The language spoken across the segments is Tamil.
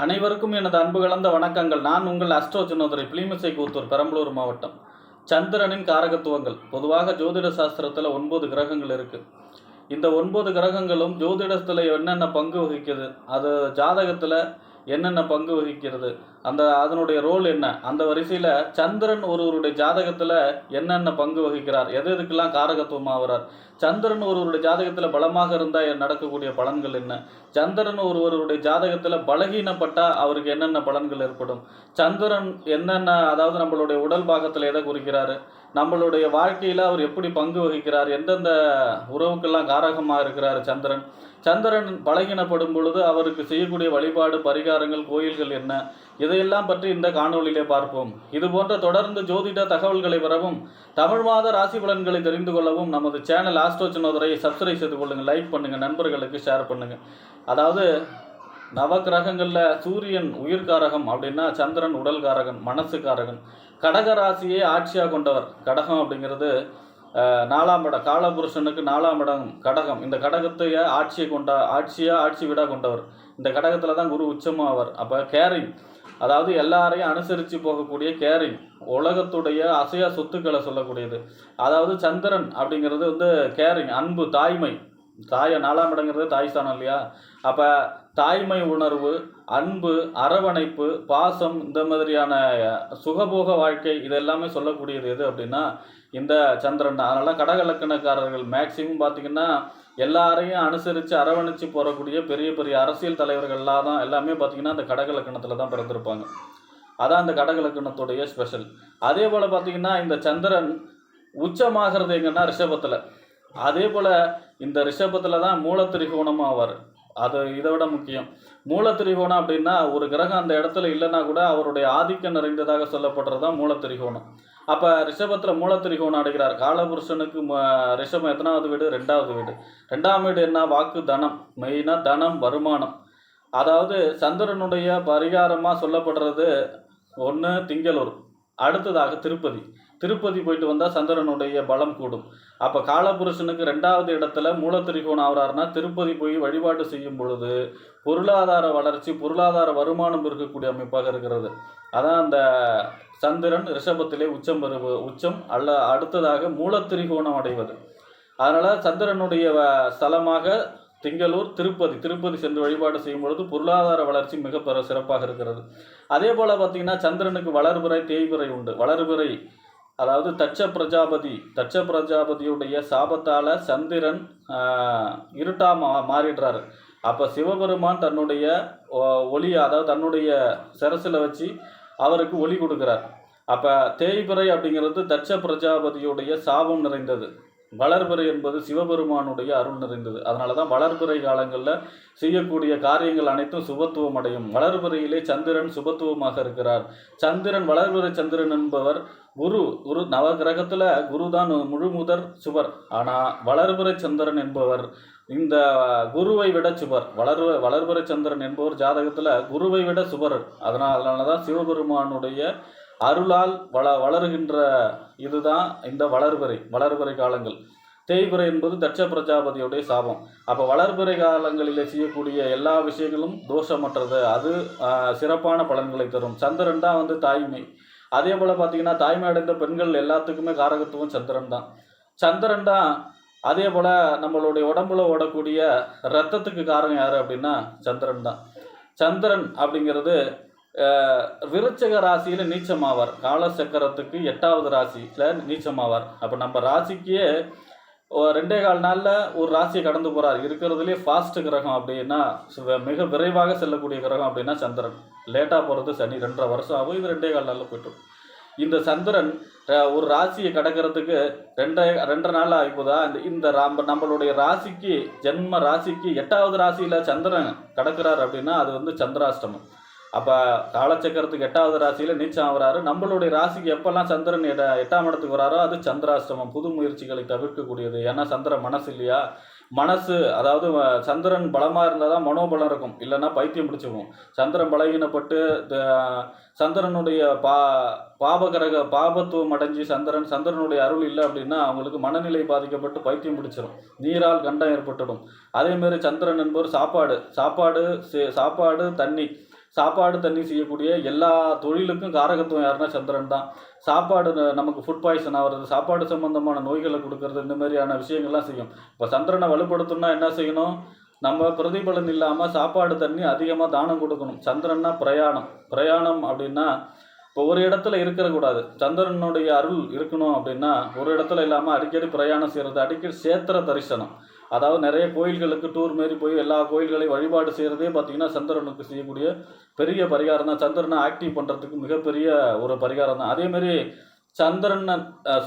அனைவருக்கும் எனது அன்பு கலந்த வணக்கங்கள். நான் உங்கள் அஸ்ட்ரோ ஜனோதரை பிளிமிசை கூத்தூர், பெரம்பலூர் மாவட்டம். சந்திரனின் காரகத்துவங்கள். பொதுவாக ஜோதிட சாஸ்திரத்தில் 9 கிரகங்கள் இருக்குது. இந்த 9 கிரகங்களும் ஜோதிடத்தில் என்னென்ன பங்கு வகிக்குது, அது ஜாதகத்தில் என்னென்ன பங்கு வகிக்கிறது, அதனுடைய ரோல் என்ன, அந்த வரிசையில் சந்திரன் ஒருவருடைய ஜாதகத்தில் என்னென்ன பங்கு வகிக்கிறார், எதுக்கெல்லாம் காரகத்துவமாகிறார், சந்திரன் ஒருவருடைய ஜாதகத்தில் பலமாக இருந்தால் நடக்கக்கூடிய பலன்கள் என்ன, சந்திரன் ஒருவருடைய ஜாதகத்தில் பலகீனப்பட்டால் அவருக்கு என்னென்ன பலன்கள் ஏற்படும், சந்திரன் என்னென்ன, அதாவது நம்மளுடைய உடல் பாகத்தில் எதை குறிக்கிறாரு, நம்மளுடைய வாழ்க்கையில் அவர் எப்படி பங்கு வகிக்கிறார், எந்தெந்த உறவுக்கெல்லாம் காரகமாக இருக்கிறார் சந்திரன் பலகீனப்படும் பொழுது அவருக்கு செய்யக்கூடிய வழிபாடு, பரிகாரங்கள், கோயில்கள் என்ன, இதையெல்லாம் பற்றி இந்த காணொலியிலே பார்ப்போம். இது போன்ற தொடர்ந்து ஜோதிட தகவல்களை பெறவும், தமிழ் மாத ராசி பலன்களை தெரிந்து கொள்ளவும் நமது சேனல் ஆஸ்ட்ரோ ஜனோதரையை சப்ஸ்கிரைப் செய்து கொள்ளுங்கள், லைக் பண்ணுங்கள், நண்பர்களுக்கு ஷேர் பண்ணுங்கள். அதாவது நவகிரகங்களில் சூரியன் உயிர்காரகம் அப்படின்னா சந்திரன் உடல் காரகன், மனசு காரகன். கடக ராசியை ஆட்சியாக கொண்டவர். கடகம் அப்படிங்கிறது 4ஆம் இடம், காலபுருஷனுக்கு 4ஆம் இடம் கடகம். இந்த கடகத்தையே ஆட்சி வீடாக கொண்டவர். இந்த கடகத்தில் தான் குரு உச்சமாவார். அப்போ கேரிங், அதாவது எல்லாரையும் அனுசரித்து போகக்கூடிய கேரிங், உலகத்துடைய அசையா சொத்துக்களை சொல்லக்கூடியது. அதாவது சந்திரன் அப்படிங்கிறது கேரிங், அன்பு, தாய்மை. 4ஆம் இடங்கிறது தாய் ஸ்தானம் இல்லையா? அப்போ தாய்மை உணர்வு, அன்பு, அரவணைப்பு, பாசம், இந்த மாதிரியான சுகபோக வாழ்க்கை, இதெல்லாமே சொல்லக்கூடியது எது அப்படின்னா இந்த சந்திரன் தான். அதனால கடக லக்கணக்காரர்கள் மேக்சிமம் பார்த்திங்கன்னா எல்லாரையும் அனுசரித்து அரவணைச்சு போகக்கூடிய பெரிய பெரிய அரசியல் தலைவர்கள்லாம் தான் எல்லாமே பார்த்திங்கன்னா அந்த கடக லக்கணத்தில் தான் பிறந்திருப்பாங்க. அதான் அந்த கடக லக்கணத்துடைய ஸ்பெஷல். அதே போல் பார்த்திங்கன்னா இந்த சந்திரன் உச்சமாகிறது எங்கன்னா ரிஷபத்தில். அதே போல் இந்த ரிஷபத்தில் தான் மூலத்திரிகோணமாக ஆவார். அது இதை விட முக்கியம். மூலத்திரிகோணம் அப்படின்னா ஒரு கிரகம் அந்த இடத்துல இல்லைன்னா கூட அவருடைய ஆதிக்கம் நிறைந்ததாக சொல்லப்படுறது தான் மூலத்திரிகோணம். அப்போ ரிஷபத்தில் மூலத்திரிகோணம் அடைகிறார். காலபுருஷனுக்கு ரிஷபம் எத்தனாவது வீடு? 2ஆவது வீடு. 2ஆம் வீடு என்ன? வாக்கு, தனம். மெயினாக தனம், வருமானம். அதாவது சந்திரனுடைய பரிகாரமாக சொல்லப்படுறது ஒன்று திங்களூர், அடுத்ததாக திருப்பதி போயிட்டு வந்தால் சந்திரனுடைய பலம் கூடும். அப்போ காலபுருஷனுக்கு 2ஆவது இடத்துல மூலத்திரிகோணம் ஆகிறாருன்னா திருப்பதி போய் வழிபாடு செய்யும் பொழுது பொருளாதார வளர்ச்சி, பொருளாதார வருமானம் இருக்கக்கூடிய அமைப்பாக இருக்கிறது. அதான் அந்த சந்திரன் ரிஷபத்திலே உச்சம் அடுத்ததாக மூலத்திரிகோணம் அடைவது. அதனால் சந்திரனுடைய ஸ்தலமாக திங்களூர், திருப்பதி சென்று வழிபாடு செய்யும் பொழுது பொருளாதார வளர்ச்சி மிக சிறப்பாக இருக்கிறது. அதே போல் பார்த்திங்கன்னா சந்திரனுக்கு வளர்பிறை, தேய்பிறை உண்டு. வளர்பிறை அதாவது தட்ச பிரஜாபதியுடைய சாபத்தால் சந்திரன் இருட்டாக மாறிடுறாரு. அப்போ சிவபெருமான் தன்னுடைய ஒளியை, அதாவது தன்னுடைய சிரசில் வச்சு அவருக்கு ஒளி கொடுக்குறார். அப்போ தேய்பிறை அப்படிங்கிறது தட்ச பிரஜாபதியுடைய சாபம் நிறைந்தது. வளர்பிறை என்பது சிவபெருமானுடைய அருள் நிறைந்தது. அதனால தான் வளர்பிறை காலங்களில் செய்யக்கூடிய காரியங்கள் அனைத்தும் சுபத்துவம் அடையும். வளர்பிறையிலே சந்திரன் சுபத்துவமாக இருக்கிறார். வளர்பிறை சந்திரன் என்பவர் குரு நவகிரகத்தில் குரு தான் முழுமுதற் சுவர். ஆனால் வளர்பிறை சந்திரன் என்பவர் இந்த குருவை விட சுவர். வளர்பிறை சந்திரன் என்பவர் ஜாதகத்தில் குருவை விட சுவர். அதனால தான் சிவபெருமானுடைய அருளால் வளருகின்ற இதுதான் இந்த வளர்பிறை காலங்கள். தேய்பிறை என்பது தட்ச பிரஜாபதியுடைய சாபம். அப்போ வளர்பிறை காலங்களில் செய்யக்கூடிய எல்லா விஷயங்களும் தோஷமற்றது. அது சிறப்பான பலன்களை தரும். சந்திரன் தான் தாய்மை. அதே போல் பார்த்திங்கன்னா தாய்மை அடைந்த பெண்கள் எல்லாத்துக்குமே காரகத்துவம் சந்திரன் தான். அதே போல் நம்மளுடைய உடம்புல ஓடக்கூடிய இரத்தத்துக்கு காரணம் யார் அப்படின்னா சந்திரன் தான். சந்திரன் அப்படிங்கிறது விருச்சக ராசியில் நீச்சமாவார். காலசக்கரத்துக்கு 8ஆவது ராசியில் நீச்சமாவார். அப்போ நம்ம ராசிக்கே 2.25 நாளில் ஒரு ராசியை கடந்து போகிறார். இருக்கிறதுலே ஃபாஸ்ட் கிரகம் அப்படின்னா, மிக விரைவாக செல்லக்கூடிய கிரகம் அப்படின்னா சந்திரன். லேட்டாக போகிறது சனி. 2.5 வருஷம் ஆகும். இது 2.25 நாளில் போய்ட்டு. இந்த சந்திரன் ஒரு ராசியை கடக்கிறதுக்கு 2.5 நாள் ஆகிப்போதா. இந்த நம்மளுடைய ராசிக்கு, ஜென்ம ராசிக்கு 8ஆவது ராசியில் சந்திரன் கடக்கிறார் அப்படின்னா அது சந்திராஷ்டமம். அப்போ காலச்சக்கரத்துக்கு 8ஆவது ராசியில் நீச்சம் ஆகிறாரு. நம்மளுடைய ராசிக்கு எப்பெல்லாம் சந்திரன் 8ஆம் இடத்துக்கு வராரோ அது சந்திராஷ்டமம். புது முயற்சிகளை தவிர்க்கக்கூடியது. ஏன்னா சந்திரன் மனசு இல்லையா? அதாவது சந்திரன் பலமாக இருந்தால் தான் மனோபலம் இருக்கும், இல்லைன்னா பைத்தியம் பிடிச்சிக்கும். சந்திரன் பலகீனப்பட்டு சந்திரனுடைய பாபத்துவம் அடைஞ்சு சந்திரனுடைய அருள் இல்லை அப்படின்னா அவங்களுக்கு மனநிலை பாதிக்கப்பட்டு பைத்தியம் பிடிச்சிடும், நீரால் கண்டம் ஏற்பட்டுடும். அதேமாரி சந்திரன் என்பவர் சாப்பாடு, தண்ணி. சாப்பாடு தண்ணி செய்யக்கூடிய எல்லா தொழிலுக்கும் காரகத்துவம் யாருன்னா சந்திரன் தான். சாப்பாடு நமக்கு ஃபுட் பாய்சன் ஆகிறது, சாப்பாடு சம்பந்தமான நோய்களை கொடுக்கறது, இந்த மாதிரியான விஷயங்கள்லாம் செய்யும். இப்போ சந்திரனை வலுப்படுத்தணும்னா என்ன செய்யணும்? நம்ம பிரதிபலன் இல்லாமல் சாப்பாடு தண்ணி அதிகமாக தானம் கொடுக்கணும். சந்திரன்னா பிரயாணம் அப்படின்னா இப்போ ஒரு இடத்துல இருக்கக்கூடாது. சந்திரனுடைய அருள் இருக்கணும் அப்படின்னா ஒரு இடத்துல இல்லாமல் அடிக்கடி பிரயாணம் செய்கிறது, அடிக்கடி சேத்திர தரிசனம், அதாவது நிறைய கோயில்களுக்கு டூர் மாரி போய் எல்லா கோயில்களையும் வழிபாடு செய்கிறதே பார்த்திங்கன்னா சந்திரனுக்கு செய்யக்கூடிய பெரிய பரிகாரம் தான். சந்திரனை ஆக்டிவ் பண்ணுறதுக்கு மிகப்பெரிய ஒரு பரிகாரம் தான். அதேமாரி சந்திரன்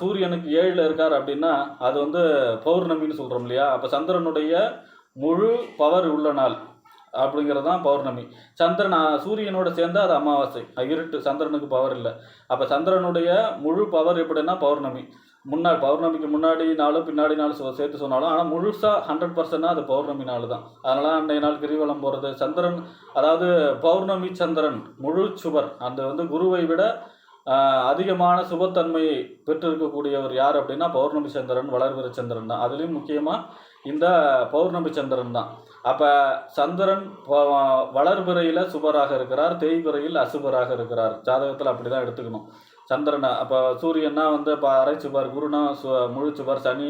சூரியனுக்கு 7ல் இருக்கார் அப்படின்னா அது வந்து பௌர்ணமின்னு சொல்கிறோம் இல்லையா? அப்போ சந்திரனுடைய முழு பவர் உள்ள நாள் அப்படிங்கிறது தான் பௌர்ணமி. சந்திரன் சூரியனோட சேர்ந்து அது அமாவாசை, இருட்டு, சந்திரனுக்கு பவர் இல்லை. அப்போ சந்திரனுடைய முழு பவர் எப்படின்னா பௌர்ணமி. பௌர்ணமிக்கு முன்னாடி நாளும் பின்னாடி நாள் சேர்த்து சொன்னாலும், ஆனால் முழுசாக 100% அது பௌர்ணமி நாள் தான். அதனால் அன்றைய நாள் கிரிவலம் போகிறது. சந்திரன் அதாவது பௌர்ணமி சந்திரன் முழு சுபர். அந்த வந்து குருவை விட அதிகமான சுபத்தன்மையை பெற்றிருக்கக்கூடியவர் யார் அப்படின்னா பௌர்ணமி சந்திரன், வளர்பிறை சந்திரன் தான். அதுலேயும் முக்கியமாக இந்த பௌர்ணமி சந்திரன் தான். அப்போ சந்திரன் வளர்பிறையில் சுபராக இருக்கிறார், தேய்பிறையில் அசுபராக இருக்கிறார். ஜாதகத்தில் அப்படி தான் எடுத்துக்கணும் சந்திரனை. அப்போ சூரியன்னா வந்து இப்போ அரை சுபர், குருனா முழு சுபர், சனி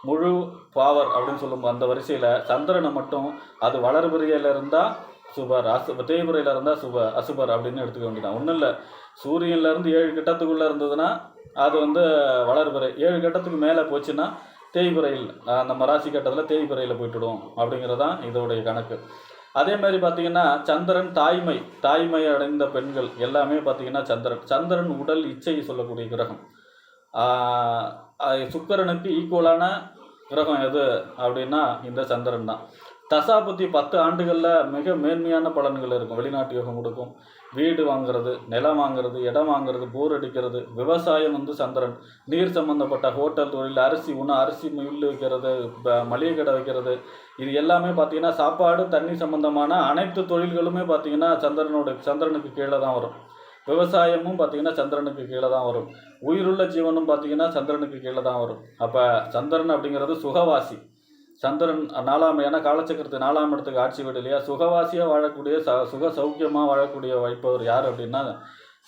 முழு பாவர் அப்படின்னு சொல்லும். அந்த வரிசையில் சந்திரனை மட்டும் அது வளர்பிறையில் இருந்தால் சுபர், தேய்பிறையில் இருந்தால் அசுபர் அப்படின்னு எடுத்துக்க வேண்டியதான். ஒன்றும் இல்லை, சூரியன்லேருந்து 7 கட்டத்துக்குள்ளே இருந்ததுன்னா அது வந்து வளர்பிறை, 7 கட்டத்துக்கு மேலே போச்சுன்னா தேய்பிறையில், நம்ம ராசி கட்டத்தில் தேய்பிறையில் போய்ட்டுடும் அப்படிங்கிறதான் இதோடைய கணக்கு. அதே மாதிரி பார்த்திங்கன்னா சந்திரன் தாய்மை அடைந்த பெண்கள் எல்லாமே பார்த்திங்கன்னா சந்திரன் உடல் இச்சையை சொல்லக்கூடிய கிரகம். சுக்கிரனுக்கு ஈக்குவலான கிரகம் எது அப்படின்னா இந்த சந்திரன் தான். தசாபுத்தி 10 ஆண்டுகளில் மிக மேன்மையான பலன்கள் இருக்கும். வெளிநாட்டு யோகம் கொடுக்கும், வீடு வாங்குறது, நிலம் வாங்குறது, இடம் வாங்குறது, போர் அடிக்கிறது, விவசாயம் வந்து சந்திரன், நீர் சம்மந்தப்பட்ட ஹோட்டல் தொழில், அரிசி மில் வைக்கிறது, மளிகை கடை வைக்கிறது, இது எல்லாமே பார்த்திங்கன்னா சாப்பாடு தண்ணி சம்மந்தமான அனைத்து தொழில்களுமே பார்த்திங்கன்னா சந்திரனுக்கு கீழே தான் வரும். விவசாயமும் பார்த்திங்கன்னா சந்திரனுக்கு கீழே தான் வரும். உயிருள்ள ஜீவனும் பார்த்திங்கன்னா சந்திரனுக்கு கீழே தான் வரும். அப்போ சந்திரன் அப்படிங்கிறது சுகவாசி. சந்திரன் 4ஆம், ஏன்னா காலச்சக்கரத்து 4ஆம் இடத்துக்கு ஆட்சி வீடு இல்லையா? சுகவாசியாக வாழக்கூடிய சுக சௌக்கியமாக வாழக்கூடிய வைப்பவர் யார் அப்படின்னா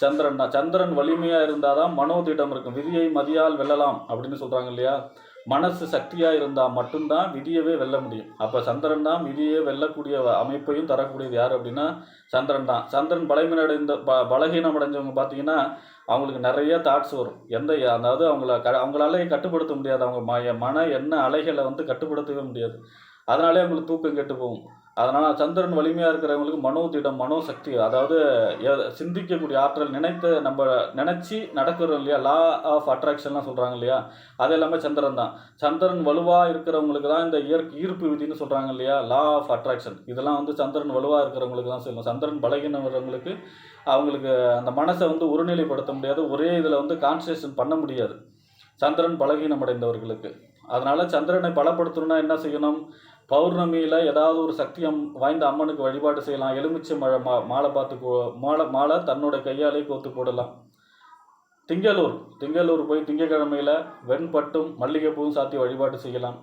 சந்திரன் தான். சந்திரன் வலிமையாக இருந்தால் தான் மனோதிடம் இருக்கும். விதியை மதியால் வெல்லலாம் அப்படின்னு சொல்கிறாங்க இல்லையா? மனசு சக்தியாக இருந்தால் மட்டும்தான் விதியவே வெல்ல முடியும். அப்போ சந்திரன் தான் விதியை வெல்லக்கூடிய அமைப்பையும் தரக்கூடியது யார் அப்படின்னா சந்திரன் தான். சந்திரன் பலகீனம் அடைஞ்சவங்க பார்த்தீங்கன்னா அவங்களுக்கு நிறைய தாட்ஸ் வரும். அதாவது அவங்களால கட்டுப்படுத்த முடியாது. அவங்க மன எண்ண அலைகளை வந்து கட்டுப்படுத்தவே முடியாது. அதனாலே அவங்களுக்கு தூக்கம் கெட்டு போகும். அதனால் சந்திரன் வலிமையாக இருக்கிறவங்களுக்கு மனோதிடம், மனோசக்தி, அதாவது சிந்திக்கக்கூடிய ஆற்றல், நம்ம நினச்சி நடக்கிறோம் இல்லையா, லா ஆஃப் அட்ராக்ஷன்லாம் சொல்கிறாங்க இல்லையா, அது எல்லாமே சந்திரன் தான். சந்திரன் வலுவாக இருக்கிறவங்களுக்கு தான் இந்த ஈர்ப்பு விதின்னு சொல்கிறாங்க இல்லையா, லா ஆஃப் அட்ராக்ஷன், இதெல்லாம் வந்து சந்திரன் வலுவாக இருக்கிறவங்களுக்கு தான் சொல்லும். சந்திரன் பலகீனவங்களுக்கு அவங்களுக்கு அந்த மனசை வந்து ஒருநிலைப்படுத்த முடியாது, ஒரே இதில் வந்து கான்சன்ட்ரேஷன் பண்ண முடியாது சந்திரன் பலகீனம் அடைந்தவர்களுக்கு. அதனால் சந்திரனை பலப்படுத்தணும்னா என்ன செய்யணும்? பௌர்ணமியில் ஏதாவது ஒரு சக்தி வாய்ந்த அம்மனுக்கு வழிபாடு செய்யலாம். எலுமிச்சை மாலை தன்னோட கையாலே கோத்து போடலாம். திங்களூர் போய் திங்கக்கிழமையில் வெண்பட்டும் மல்லிகைப்பூவும் சாத்தி வழிபாடு செய்யலாம்.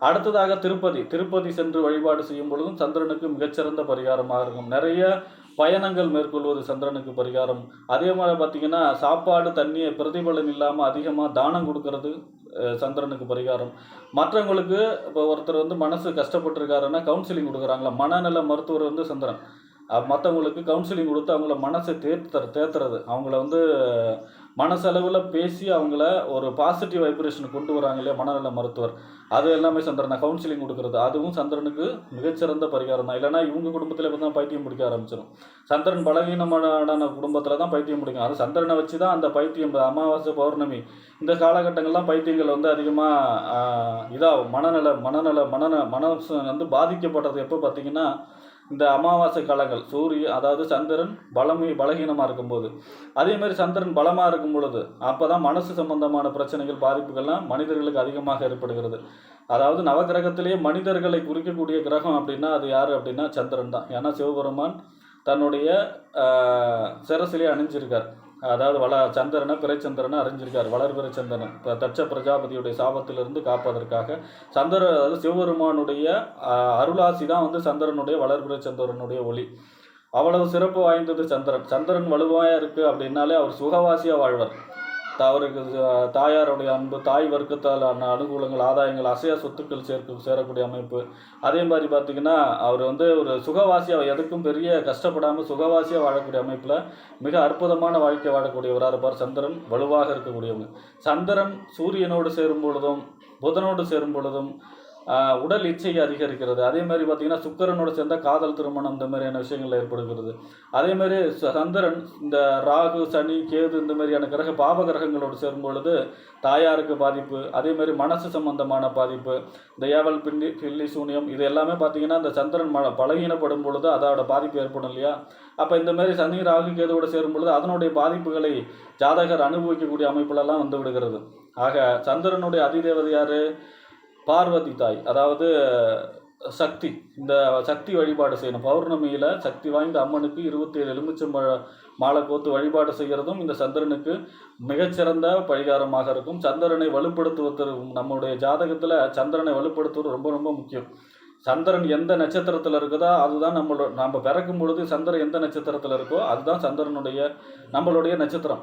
அடுத்ததாக திருப்பதி சென்று வழிபாடு செய்யும் பொழுதும் சந்திரனுக்கு மிகச்சிறந்த பரிகாரமாக இருக்கும். நிறைய பயணங்கள் மேற்கொள்வது சந்திரனுக்கு பரிகாரம். அதே மாதிரி பார்த்திங்கன்னா சாப்பாடு தண்ணியை பிரதிபலன் இல்லாமல் அதிகமாக தானம் கொடுக்கறது சந்திரனுக்கு பரிகாரம். மற்றவங்களுக்கு இப்போ ஒருத்தர் வந்து மனசு கஷ்டப்பட்டுருக்காருன்னா கவுன்சிலிங் கொடுக்குறாங்களா, மனநல மருத்துவர் வந்து சந்திரன். மற்றவங்களுக்கு கவுன்சிலிங் கொடுத்து அவங்கள மனசை தேத்துறது, அவங்கள வந்து மனசளவில் பேசி அவங்கள ஒரு பாசிட்டிவ் வைப்ரேஷன் கொண்டு வராங்க இல்லையா மனநல மருத்துவர், அது எல்லாமே சந்திரனை கவுன்சிலிங் கொடுக்குறது, அதுவும் சந்திரனுக்கு மிகச்சிறந்த பரிகாரம் தான். இல்லைனா இவங்க குடும்பத்தில் இப்போ தான் பைத்தியம் பிடிக்க ஆரம்பிச்சிடும். சந்திரன் பலகீனமான குடும்பத்தில் தான் பைத்தியம் பிடிக்கும். அது சந்திரனை வச்சு தான் அந்த பைத்தியம், அமாவாசை பௌர்ணமி இந்த காலகட்டங்கள்லாம் பைத்தியங்கள் வந்து அதிகமாக இதாகும். மனசு வந்து பாதிக்கப்படுறது எப்போ பார்த்திங்கன்னா இந்த அமாவாசை காலங்கள், அதாவது சந்திரன் பலகீனமாக இருக்கும்போது. அதேமாதிரி சந்திரன் பலமாக இருக்கும் பொழுது அப்போ தான் மனசு சம்பந்தமான பிரச்சனைகள், பாதிப்புகள்லாம் மனிதர்களுக்கு அதிகமாக ஏற்படுகிறது. அதாவது நவகிரகத்திலேயே மனிதர்களை குறிக்கக்கூடிய கிரகம் அப்படின்னா அது யார் அப்படின்னா சந்திரன் தான். ஏன்னா சிவபெருமான் தன்னுடைய சிரசிலே அணிஞ்சிருக்கார். அதாவது சந்திரனை பிறைச்சந்திரனை அறிஞ்சிருக்கார், வளர்பிறை சந்திரன் தட்ச பிரஜாபதியுடைய சாபத்திலிருந்து காப்பதற்காக. அதாவது சிவபெருமானுடைய அருளாசி தான் வந்து சந்திரனுடைய வளர்பிறை சந்திரனுடைய ஒளி. அவ்வளவு சிறப்பு வாய்ந்தது சந்திரன். சந்திரன் வலுவாக இருக்குது அப்படின்னாலே அவர் சுகவாசியாக வாழ்வார். அவருக்கு தாயாருடைய அன்பு, தாய் வர்க்கத்தால் அனுகூலங்கள், ஆதாயங்கள், அசையா சொத்துக்கள் சேரக்கூடிய அமைப்பு. அதே மாதிரி பார்த்திங்கன்னா அவர் வந்து ஒரு சுகவாசியாக, எதுக்கும் பெரிய கஷ்டப்படாமல் சுகவாசியாக வாழக்கூடிய அமைப்பில் மிக அற்புதமான வாழ்க்கை வாழக்கூடியவராக இருப்பார் சந்திரன். வலுவாக இருக்கக்கூடியவங்க. சந்திரன் சூரியனோடு சேரும் பொழுதும் புதனோடு சேரும் பொழுதும் உடல் இச்சை அதிகரிக்கிறது. அதே மாதிரி பார்த்திங்கன்னா சுக்கிரனோடு சேர்ந்த காதல், திருமணம் இந்த மாதிரியான விஷயங்கள் ஏற்படுகிறது. அதே மாதிரி சந்திரன் இந்த ராகு, சனி, கேது இந்த மாதிரியான பாவ கிரகங்களோடு சேரும் பொழுது தாயாருக்கு பாதிப்பு. அதே மாதிரி மனசு சம்பந்தமான பாதிப்பு, இந்த ஏவல், பில்லி, சூனியம் இது எல்லாமே பார்த்திங்கன்னா இந்த சந்திரன் பலகீனப்படும் பொழுது அதோட பாதிப்பு ஏற்படும் இல்லையா? அப்போ இந்த மாதிரி சனி, ராகு, கேதுவோடு சேரும் பொழுது அதனுடைய பாதிப்புகளை ஜாதகர் அனுபவிக்கக்கூடிய அமைப்புலலாம் வந்து விடுகிறது. ஆக சந்திரனுடைய அதிதேவதை யார்? பார்வதி தாய், அதாவது சக்தி. இந்த சக்தி வழிபாடு செய்யணும். பௌர்ணமியில் சக்தி வாய்ந்த அம்மனுக்கு 27 எலுமிச்சம் மாலை கோத்து வழிபாடு செய்கிறதும் இந்த சந்திரனுக்கு மிகச்சிறந்த பரிகாரமாக இருக்கும். சந்திரனை வலுப்படுத்துவது, நம்முடைய ஜாதகத்தில் சந்திரனை வலுப்படுத்துவது ரொம்ப ரொம்ப முக்கியம். சந்திரன் எந்த நட்சத்திரத்தில் இருக்குதோ அதுதான் நம்ம பிறக்கும் பொழுது சந்திரன் எந்த நட்சத்திரத்தில் இருக்கோ அதுதான் நம்மளுடைய நட்சத்திரம்.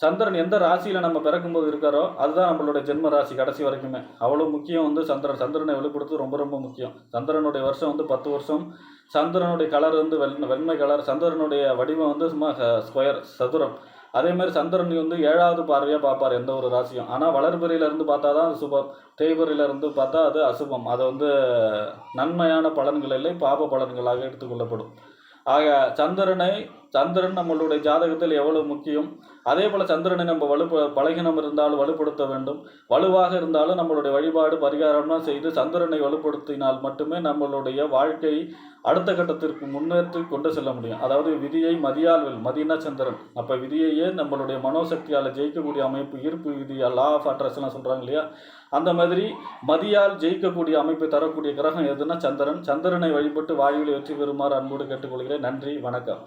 சந்திரன் எந்த ராசியில் நம்ம பிறக்கும்போது இருக்காரோ அதுதான் நம்மளுடைய ஜென்ம ராசி கடைசி வரைக்குமே. அவ்வளோ முக்கியம் வந்து சந்திரனை வெளிப்படுத்துவது ரொம்ப ரொம்ப முக்கியம். சந்திரனுடைய வருஷம் வந்து 10 வருஷம். சந்திரனுடைய கலர் வந்து வெண்மை கலர். சந்திரனுடைய வடிவம் வந்து சும்மா ஸ்கொயர், சதுரம். அதேமாதிரி சந்திரன் வந்து 7வது பார்வையாக பார்ப்பார் எந்த ஒரு ராசியும். ஆனால் வளர்பிறையிலேருந்து பார்த்தா தான் அது சுபம், தேய்பிறையிலேருந்து பார்த்தா அது அசுபம். அது வந்து நன்மையான பலன்கள் இல்லை, பாப பலன்களாக எடுத்துக்கொள்ளப்படும். ஆக சந்திரன் நம்மளுடைய ஜாதகத்தில் எவ்வளவு முக்கியம். அதே போல் சந்திரனை நம்ம பலகீனம் இருந்தாலும் வலுப்படுத்த வேண்டும். வலுவாக இருந்தாலும் நம்மளுடைய வழிபாடு பரிகாரம்லாம் செய்து சந்திரனை வலுப்படுத்தினால் மட்டுமே நம்மளுடைய வாழ்க்கை அடுத்த கட்டத்திற்கு முன்னேற்றி கொண்டு செல்ல முடியும். அதாவது விதியை மதியால் மதினா சந்திரன். அப்போ விதியையே நம்மளுடைய மனோசக்தியால் ஜெயிக்கக்கூடிய அமைப்பு, ஈர்ப்பு விதி, லா ஆஃப் அட்ராக்ஷன்லாம் சொல்கிறாங்க இல்லையா? அந்த மாதிரி மதியால் ஜெயிக்கக்கூடிய அமைப்பை தரக்கூடிய கிரகம் எதுனா சந்திரன். சந்திரனை வழிபட்டு வாழ்வில் வெற்றி பெறுமாறு அன்போடு கேட்டுக்கொள்கிறேன். நன்றி, வணக்கம்.